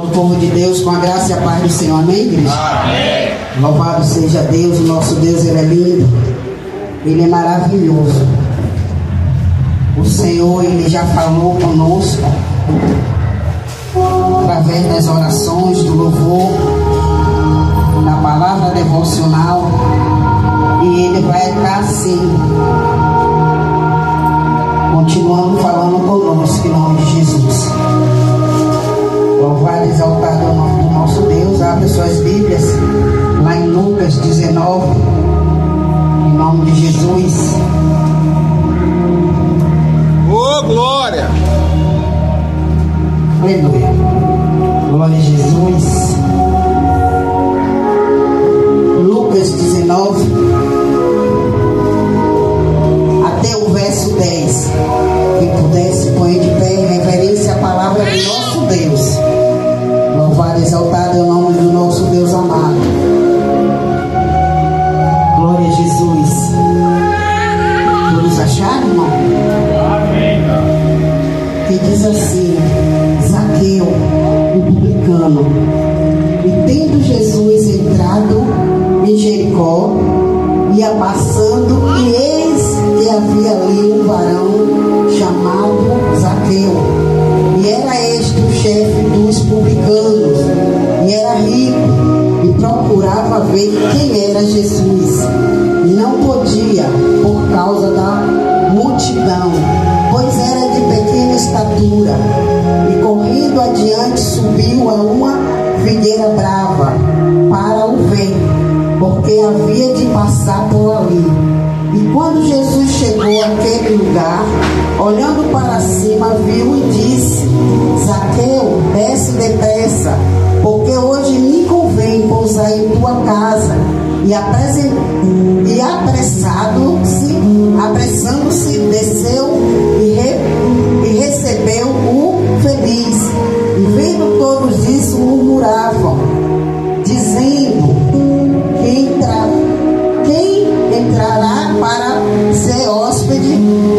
Salve, povo de Deus, com a graça e a paz do Senhor, amém, igreja? Amém. Louvado seja Deus, o nosso Deus, Ele é lindo, Ele é maravilhoso. O Senhor, Ele já falou conosco, através das orações, do louvor, da palavra devocional, e Ele vai estar assim, continuando falando conosco, em nome de Jesus. Louvado e exaltado é o nome do nosso Deus. Abre suas Bíblias lá em Lucas 19, em nome de Jesus. Oh, glória! Aleluia. Glória a Jesus. Lucas 19, até o verso 10. Quem pudesse, põe de pé em reverência à palavra do nosso Deus. Louvado e exaltado é o nome do nosso Deus amado. Glória a Jesus. Todos acharam, irmão? Amém. Que diz assim: Zaqueu, o publicano, e tendo Jesus entrado em Jericó, ia passando, e eis que havia ali um varão chamado Zaqueu, e era este o chefe dos publicanos, e era rico, e procurava ver quem era Jesus, e não podia por causa da multidão, pois era de pequena estatura, e correndo adiante subiu a uma figueira brava para o ver, porque havia de passar por ali. E quando Jesus chegou àquele lugar, olhando para cima, viu e disse: Zaqueu, desce depressa, porque hoje me convém pousar em tua casa. E apressando-se, desceu e recebeu o feliz. E vendo todos isso, murmuravam, dizendo: quem entrará para ser hóspede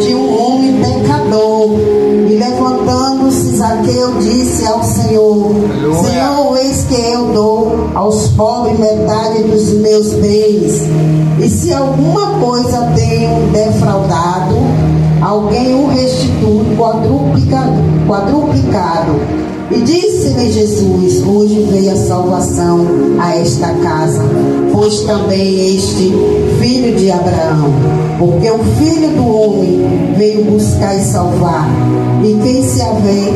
de um homem pecador? E levantando-se, Zaqueu disse ao Senhor: Senhor, eis que eu dou aos pobres metade dos meus bens, e se alguma coisa tenho defraudado, alguém o restitui quadruplicado. E disse-lhe Jesus: hoje veio a salvação a esta casa, pois também este filho de Abraão, porque o Filho do Homem veio buscar e salvar e quem se havia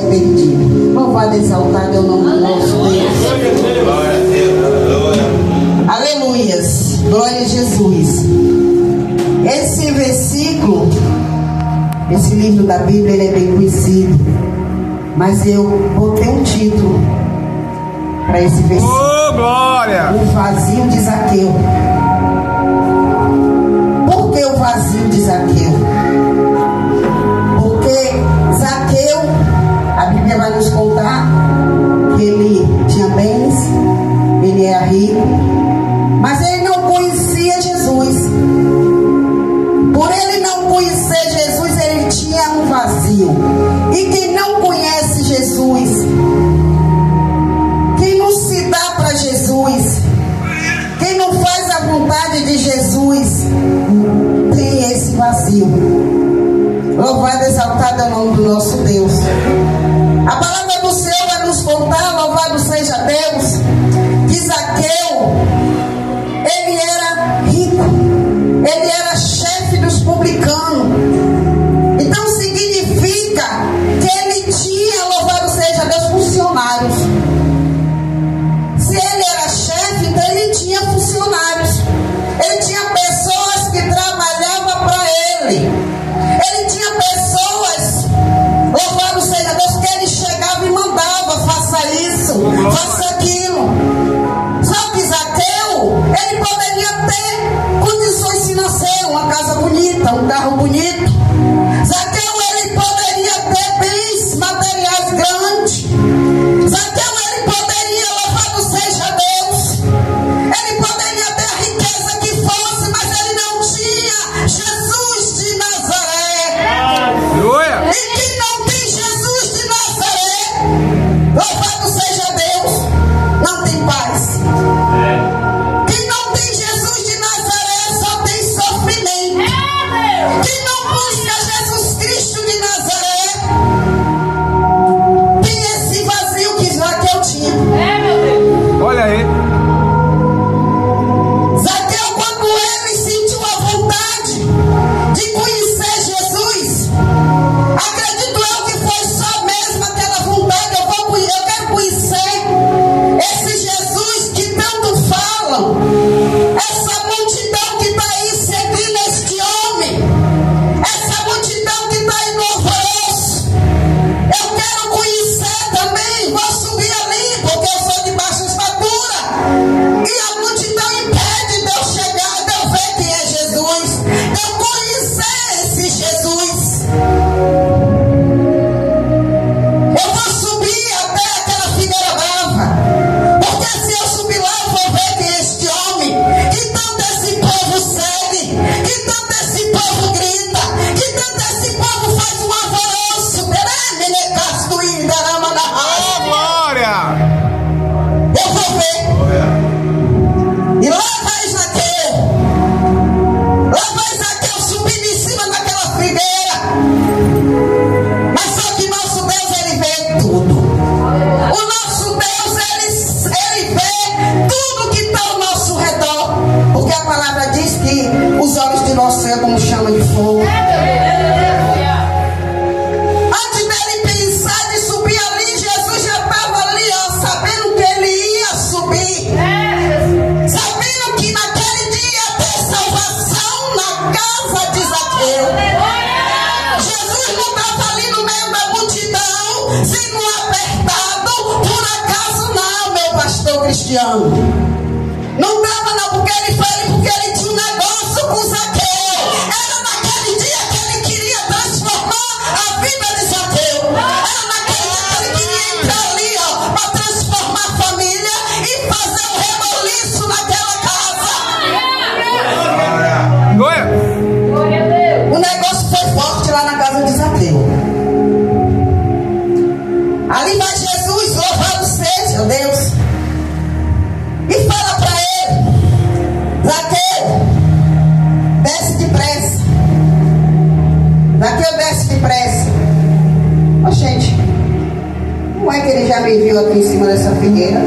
perdido. Louvado e exaltado é o nome do nosso Deus. Aleluias, glória a Jesus. Esse versículo, esse livro da Bíblia, ele é bem conhecido, mas eu botei um título para esse versículo: Oh, glória! O vazio de Zaqueu. Por que o vazio de Zaqueu? Porque Zaqueu, a Bíblia vai nos contar que ele tinha bens, ele era rico, mas ele não conhecia Jesus. Por ele não conhecer Jesus, ele tinha um vazio. E quem não conhece Jesus, quem não se dá para Jesus, quem não faz a vontade de Jesus, tem esse vazio. Louvado e exaltado é o nome do nosso Deus. A palavra do Senhor vai nos contar, louvado seja Deus, que Zaqueu, apertado por acaso não, meu pastor Cristiano. Não estava não, porque ele tinha um negócio com Zaqueu. Era naquele dia que ele queria transformar a vida de Zaqueu. Era naquele dia que ele queria entrar ali, ó, para transformar a família e fazer um reboliço naquela casa. O negócio foi forte lá na casa de Zaqueu. Ali vai Jesus, louvado seja Deus, e fala para ele: Zaqueu, desce depressa. Zaqueu, desce depressa. Ó, gente, como é que ele já me viu aqui em cima dessa figueira?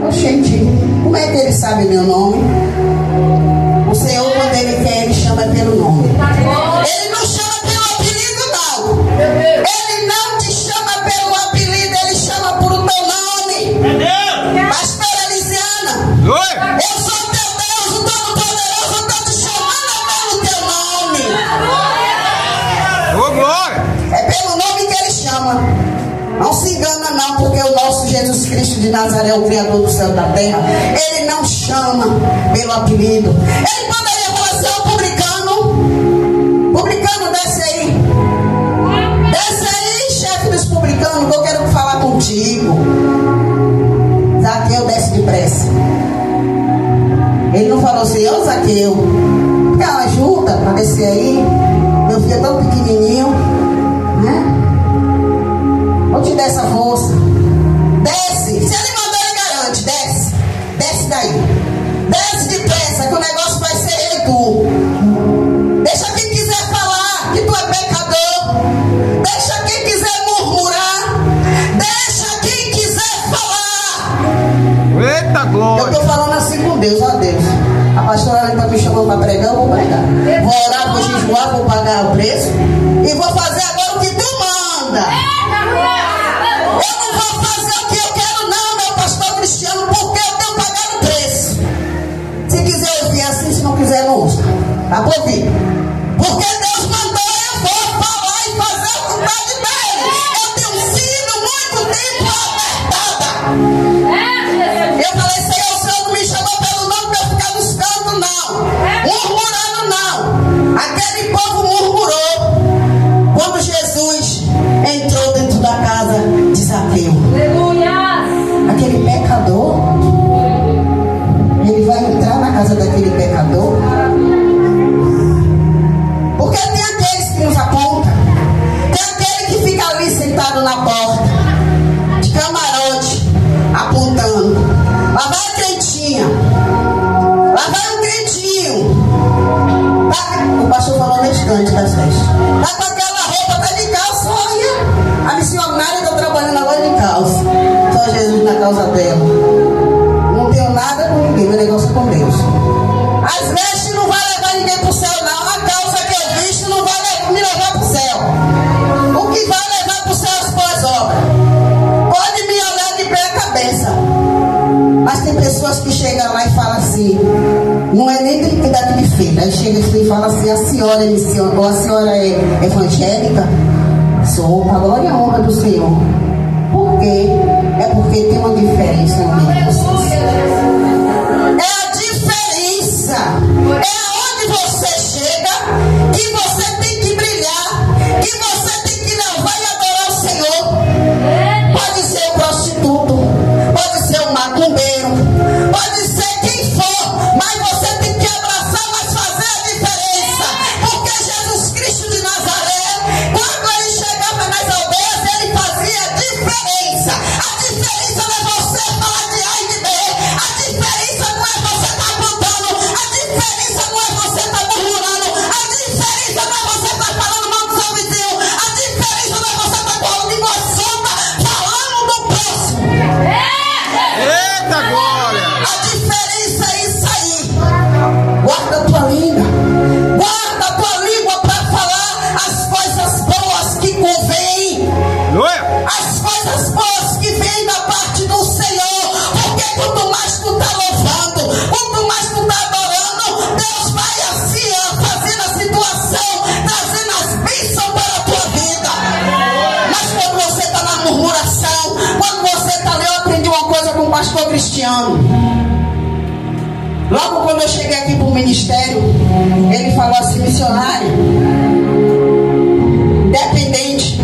Ó, gente, como é que ele sabe meu nome? O Senhor, quando ele quer, ele chama pelo nome. Ele não chama pelo apelido, não. Ele não te chama pelo apelido, ele chama por o teu nome. Pastora Elisiana, eu sou teu Deus, o Todo-Poderoso, eu estou te chamando pelo teu nome. Ô, glória! É pelo nome que ele chama. Não se engana não, porque o nosso Jesus Cristo de Nazaré, o Criador do céu e da terra, ele não chama pelo apelido. Ele poderia falar assim: ó, publicano, desce aí. Desce aí, chefe dos publicanos, que eu quero falar contigo. Zaqueu, desce depressa. Ele não falou assim: ô Zaqueu, quer uma ajuda para descer aí? Meu filho é tão pequenininho, né? Vou te dar essa força. Desce. Se ele mandou, ele garante. Desce. Desce daí. Desce depressa, que o negócio vai ser ele e tu. Deixa quem quiser falar que tu é pecador. Deixa quem quiser murmurar. Deixa quem quiser falar. Eita Eu glória! estou falando assim com Deus, ó Deus. A pastora está me chamando para pregar, eu vou pregar. Vou orar, vou jejuar, vou pagar o preço. E vou fazer agora o que tu manda. Eu não vou fazer o que eu quero não, meu pastor Cristiano, porque eu tenho pagado o preço. Se quiser ouvir assim, se não quiser, não ouça. Tá por ouvir? Porque Deus mandou, eu vou falar e fazer a vontade dele. Eu tenho sido muito tempo apertada. Eu falei: Senhor, o Senhor não me chamou pelo nome para eu ficar nos cantos, não. Murmurando, não. Aquele povo murmurou quando Jesus entrou dentro da casa de Zaqueu. Aquele pecador, ele vai entrar na casa daquele pecador, porque tem aqueles que nos apontam, tem aquele que fica ali sentado na porta de camarote, apontando. Lá vai a crentinha, lá vai o crentinho, tá, o pastor falou no instante das festas, tá com aquela roupa, tá de calça. Olha, a missionária está trabalhando agora de calça. Só Jesus na causa dela. Não tenho nada com ninguém, meu negócio é com Deus. As vestes não vai levar ninguém pro céu, não. A calça que eu visto não vai me levar pro céu. O que vai levar pro céu é as boas obras. Pode me olhar de pé a cabeça. Mas tem pessoas que chegam lá e falam assim, não é nem idade de feira. Aí chega e fala assim: a senhora é missionária, ou a senhora é evangélica? Sou, a glória e a honra do Senhor. Por quê? É porque tem uma diferença no meio de vocês. É a diferença. É aonde você chega que você tem que brilhar, que você tem que levar e adorar o Senhor. Pode ser o prostituto, pode ser o macumbeiro, pode ser quem for, mas você tem que abraçar, mas fazer a diferença. Porque Jesus Cristo de Nazaré, quando ele chegava nas aldeias, ele fazia pastor Cristiano, logo quando eu cheguei aqui para o ministério, ele falou assim: missionário, independente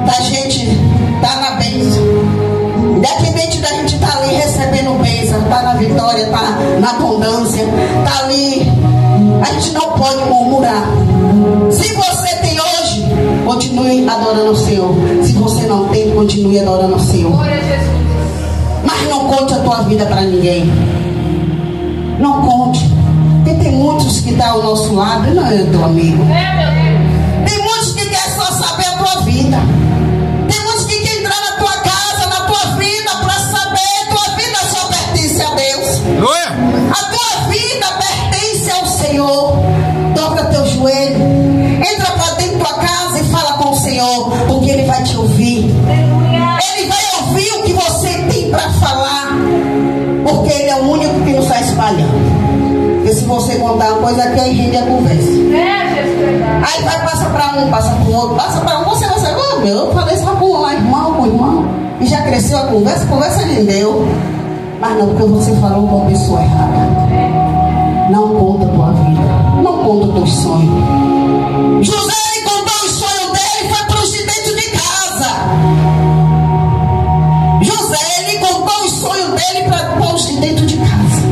da gente estar na bênção, independente da gente estar ali recebendo bênção, estar na vitória, estar na abundância, estar ali, a gente não pode murmurar. Se você tem hoje, continue adorando o Senhor. Se você não tem, continue adorando o Senhor. Mas não conte a tua vida para ninguém. Não conte. Porque tem muitos que estão ao nosso lado e não é teu amigo. Tem muitos que querem só saber a tua vida. Tem muitos que querem entrar na tua casa, na tua vida, para saber. Tua vida só pertence a Deus. A tua vida pertence ao Senhor. Dobra teu joelho. Entra para dentro da tua casa e fala com o Senhor, porque Ele vai te ouvir. Ele vai ouvir o que você tem para falar, porque Ele é o único que nos está espalhando. Porque se você contar uma coisa aqui, aí rende a conversa. Aí vai, passa para um, passa para o outro, passa para um, você vai saber, oh, meu, eu falei só com o irmão, e já cresceu a conversa rendeu. Mas não, porque você falou com a pessoa errada. Não conta a tua vida, não conta os teus sonhos. José, ele contou o sonho dele, foi para os de dentro de casa. José, ele contou o sonho dele para os de dentro de casa.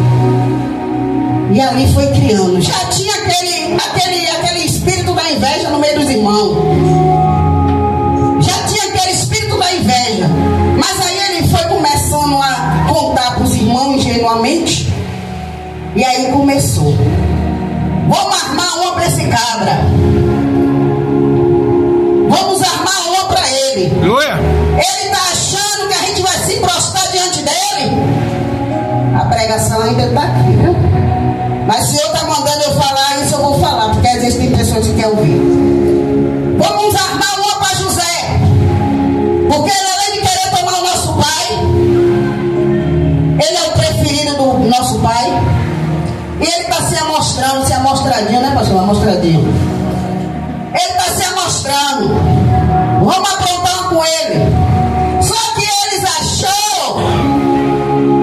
E ali foi criando. Já tinha aquele espírito da inveja no meio dos irmãos. Já tinha aquele espírito da inveja. Mas aí ele foi começando a contar para os irmãos ingenuamente. E aí começou: vamos armar uma para esse cabra. Vamos armar uma para ele. Ele está achando que a gente vai se prostrar diante dele. A pregação ainda está aqui, viu? Mas se eu está mandando eu falar isso, eu vou falar, porque existem pessoas que querem ouvir. Vamos armar uma para José, porque ele, além de querer tomar o nosso pai, ele é o preferido do nosso pai. E ele está se amostrando, se amostradinho, né, pastor? Amostradinho. Ele está se amostrando. Vamos aprontar com ele. Só que eles achou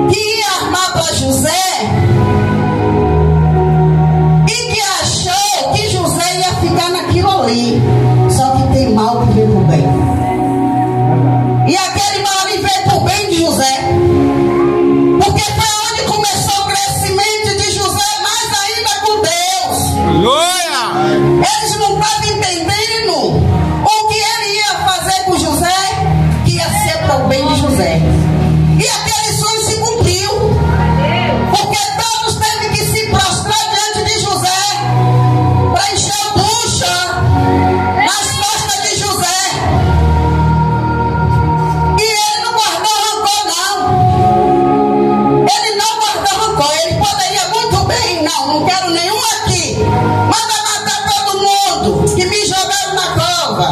que ia armar para José, e que achou que José ia ficar naquilo ali. Só que tem mal que veio pro bem. E aquele mal ali veio pro bem de José. Porque foi onde começou o crescimento de José, mais ainda com Deus. Eles não estavam entendendo o que ele ia fazer com José, que ia ser para o bem de José. E aquele sonho se cumpriu, porque todos teve que se prostrar diante de José para encher a bucha nas costas de José. E ele não guardou rancor, não. Ele não guardou rancor. Ele poderia muito bem: não quero nenhum aqui, manda matar todo mundo que me jogaram na cova,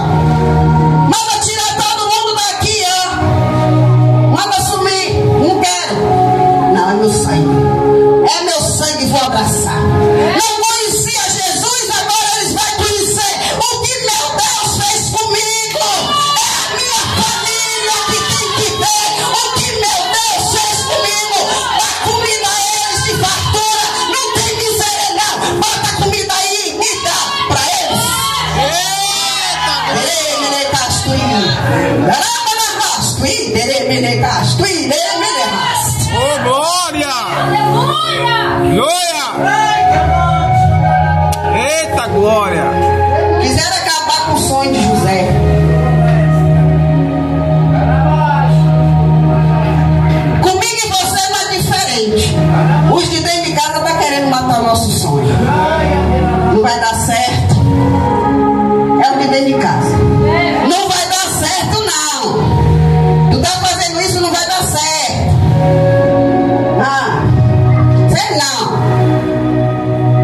manda tirar todo mundo daqui, ó, manda sumir, não quero. Não, é meu sangue, vou abraçar. Não conhecia Jesus, agora eles vão conhecer o que meu Deus fez comigo. É a minha família que tem que ver o que meu Deus fez comigo. Dá comida a eles de fartura, não tem miséria não. Bota a comida aí e dá pra eles. Ô, glória! Eita, glória! Quiseram acabar com o sonho de José. Comigo e você não é diferente. Os de dentro de casa estão querendo matar o nosso sonho. Não vai dar certo. É o de dentro de casa. Não vai dar certo, não. Tu tá fazendo isso, não vai dar certo. Ah, sei não.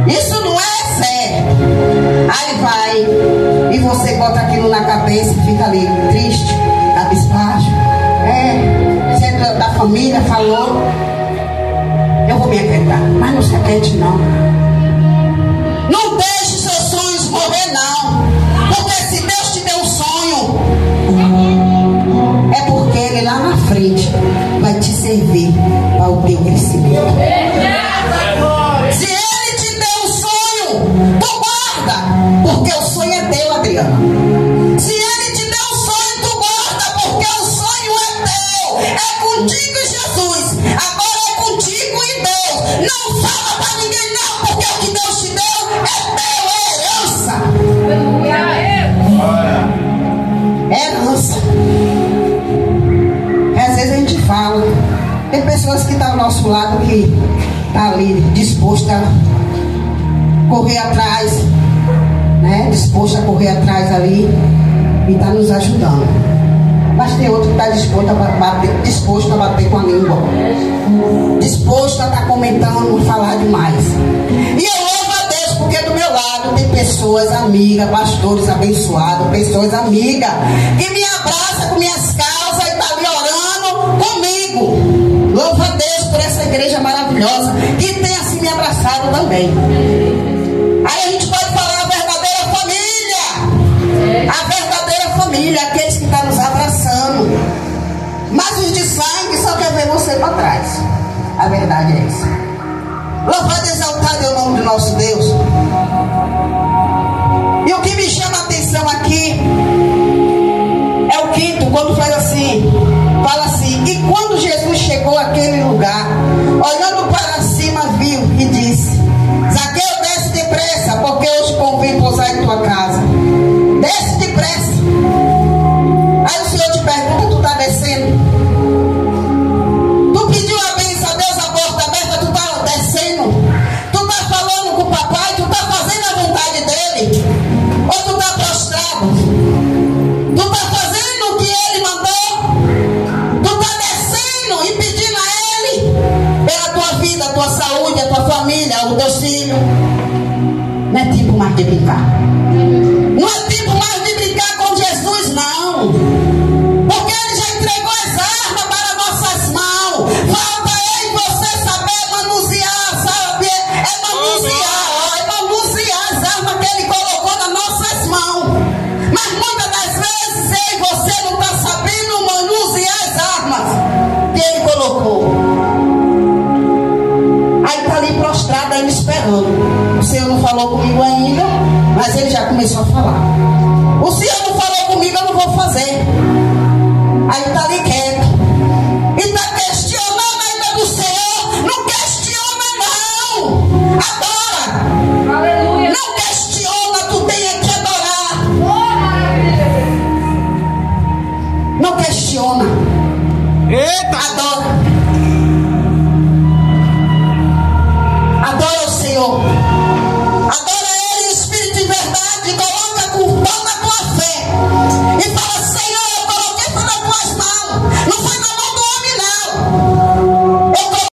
Isso não é certo. Aí vai, e você bota aquilo na cabeça e fica ali triste, cabisbaixo. Você da família falou, eu vou me aquietar. Mas não se aquiete não. Não deixe seus sonhos morrer não. Porque se Deus te deu um sonho, é porque Ele lá na frente vai te servir. cansa. E às vezes a gente fala. Tem pessoas que estão ao nosso lado que estão ali disposta a correr atrás, né? Disposta a correr atrás ali e está nos ajudando. Mas tem outro que está disposto a bater com a língua, disposto a estar comentando, falar demais. E eu louvo a Deus porque do meu lado tem pessoas amigas, pastores abençoados, pessoas amigas que me abraçam com minhas causas e estão ali orando comigo. Louvo a Deus por essa igreja maravilhosa que tem assim me abraçado também. Aí a gente pode falar a verdadeira família, aqueles que estão nos abraçando. Mas os de sangue só quer ver você para trás. A verdade é essa. Louvado e exaltado é o nome do nosso Deus. E o que me chama a atenção aqui é o quinto, quando fala assim, e quando Jesus chegou àquele lugar, olhando para cima, viu e disse: Zaqueu, desce depressa, porque hoje convém pousar em tua casa. Desce depressa. Aí o Senhor te pergunta: tu está descendo? Tu pediu a bênção a Deus, a porta aberta, tu está descendo? Tu está falando com o papai? Tu está fazendo a vontade dele? Ou tu está prostrado? Tu está fazendo o que ele mandou? Tu está descendo e pedindo a ele pela tua vida, a tua saúde, a tua família, o teu filho? Não é tipo mais de brincar. Não é tipo mais de brincar com Jesus, não. Porque ele já entregou as armas para nossas mãos. Falta eu e você saber manusear, sabe? Manusear as armas que ele colocou nas nossas mãos. Mas muitas das vezes eu e você não está sabendo manusear as armas que ele colocou. Aí está ali prostrado, ainda esperando. O Senhor não falou comigo ainda, mas ele já começou a falar. O Senhor não falou comigo, eu não vou fazer. Aí está ali quieto. E está questionando ainda do Senhor. Não questiona, não. Adora. Aleluia. Não questiona, tu tem que adorar. Não questiona. Eita! Adora.